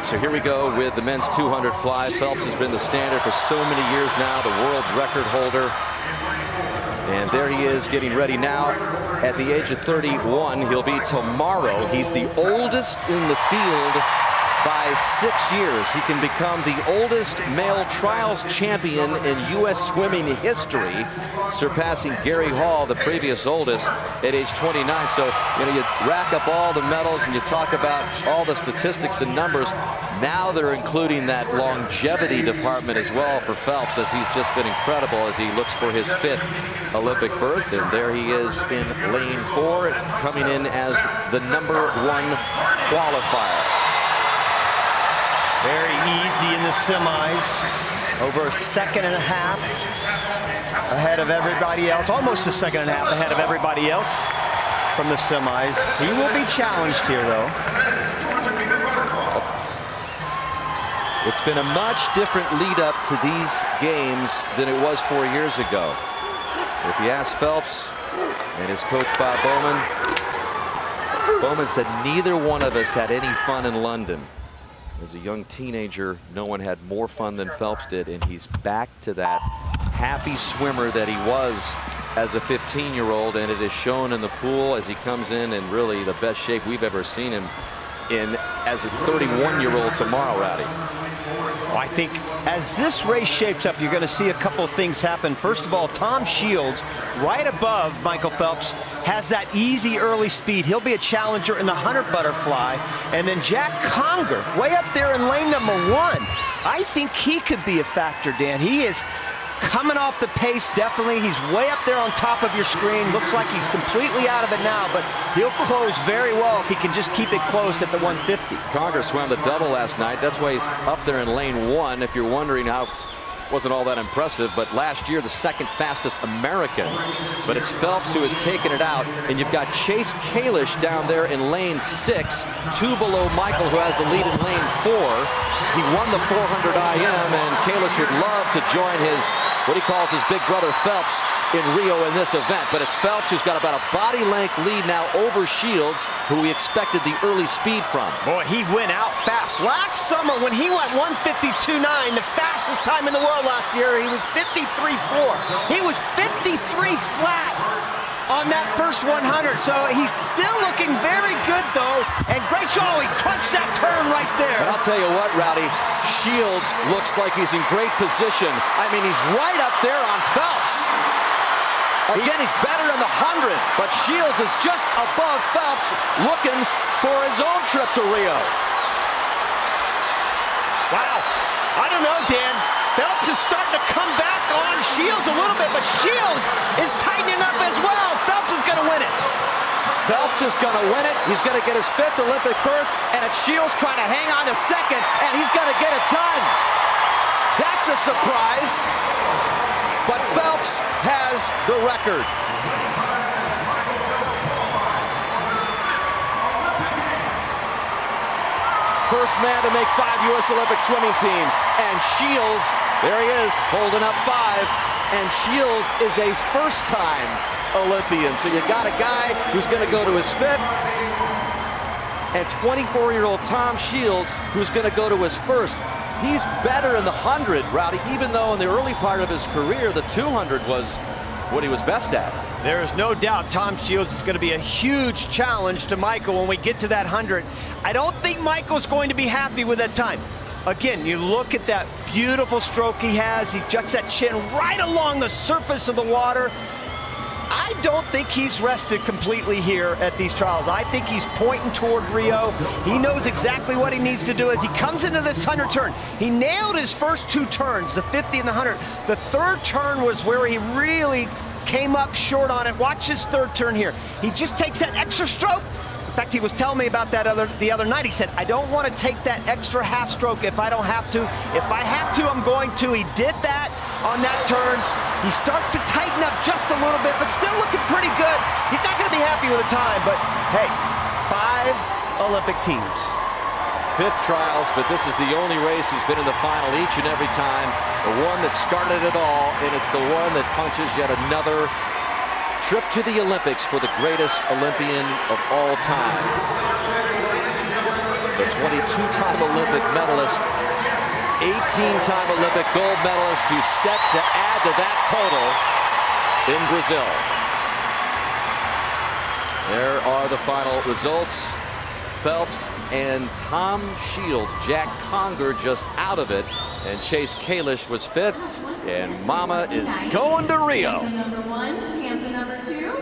right, so here we go with the men's 200 fly. Phelps has been the standard for so many years now, the world record holder. And there he is getting ready now at the age of 31. He'll be tomorrow. He's the oldest in the field by 6 years. He can become the oldest male trials champion in U.S. swimming history, surpassing Gary Hall, the previous oldest, at age 29. So, you know, you rack up all the medals and you talk about all the statistics and numbers. Now they're including that longevity department as well for Phelps, as he's just been incredible as he looks for his 5th Olympic berth. And there he is in lane 4, coming in as the #1 qualifier. Very easy in the semis. Over a second and a half ahead of everybody else. Almost a second and a half ahead of everybody else from the semis. He will be challenged here, though. It's been a much different lead up to these games than it was 4 years ago. If you ask Phelps and his coach Bob Bowman, Bowman said neither one of us had any fun in London. As a young teenager, no one had more fun than Phelps did, and he's back to that happy swimmer that he was as a 15-year-old, and it is shown in the pool as he comes in really the best shape we've ever seen him in as a 31-year-old tomorrow, Rowdy. Well, I think as this race shapes up, you're going to see a couple of things happen. First of all, Tom Shields, right above Michael Phelps, has that easy early speed. He'll be a challenger in the 100 butterfly. And then Jack Conger, way up there in lane #1. I think he could be a factor, Dan. He is coming off the pace, definitely. He's way up there on top of your screen. Looks like he's completely out of it now, but he'll close very well if he can just keep it close at the 150. Conger swam the double last night. That's why he's up there in lane 1. If you're wondering how wasn't all that impressive, but last year the 2nd fastest American. But it's Phelps who has taken it out, and you've got Chase Kalish down there in lane 6, 2 below Michael, who has the lead in lane 4. He won the 400 IM, and Kalish would love to join his, what he calls his big brother Phelps, in Rio in this event. But it's Phelps who's got about a body length lead now over Shields, who we expected the early speed from. Boy, he went out fast. Last summer when he went 1:52.9, the fastest time in the world last year, he was 53.4. He was 53 flat on that first 100. So he's still looking very good, though. And great show. He crunched that turn right there. But I'll tell you what, Rowdy, Shields looks like he's in great position. I mean, he's right up there on Phelps. Again, he's better in the 100, but Shields is just above Phelps, looking for his own trip to Rio. Wow. I don't know, Dan. Phelps is starting to come back on Shields a little bit, but Shields is tightening up as well. Phelps is going to win it. Phelps is going to win it. He's going to get his 5th Olympic berth, and it's Shields trying to hang on to 2nd, and he's going to get it done. That's a surprise. But Phelps has the record. First man to make 5 U.S. Olympic swimming teams. And Shields, there he is, holding up 5. And Shields is a first-time Olympian. So you got a guy who's going to go to his 5th. And 24-year-old Tom Shields, who's going to go to his 1st. He's better in the 100, Rowdy, even though in the early part of his career, the 200 was what he was best at. There is no doubt Tom Shields is going to be a huge challenge to Michael when we get to that 100. I don't think Michael's going to be happy with that time. Again, you look at that beautiful stroke he has. He juts that chin right along the surface of the water. I don't think he's rested completely here at these trials. I think he's pointing toward Rio. He knows exactly what he needs to do as he comes into this 100 turn. He nailed his first 2 turns, the 50 and the 100. The 3rd turn was where he really came up short on it. Watch this 3rd turn here. He just takes that extra stroke. In fact, he was telling me about that the other night. He said, I don't want to take that extra half stroke if I don't have to. If I have to, I'm going to. He did that on that turn. He starts to tighten up just a little bit, but still looking pretty good. He's not going to be happy with the time, but hey, 5 Olympic teams. 5th trials, but this is the only race he's been in the final each and every time. The one that started it all, and it's the one that punches yet another trip to the Olympics for the greatest Olympian of all time. the 22-time Olympic medalist, 18-time Olympic gold medalist, who's set to add to that total in Brazil. There are the final results. Phelps and Tom Shields. Jack Conger just out of it, and Chase Kalish was 5th, and Mama is going to Rio. Number 1, Kansas number 2.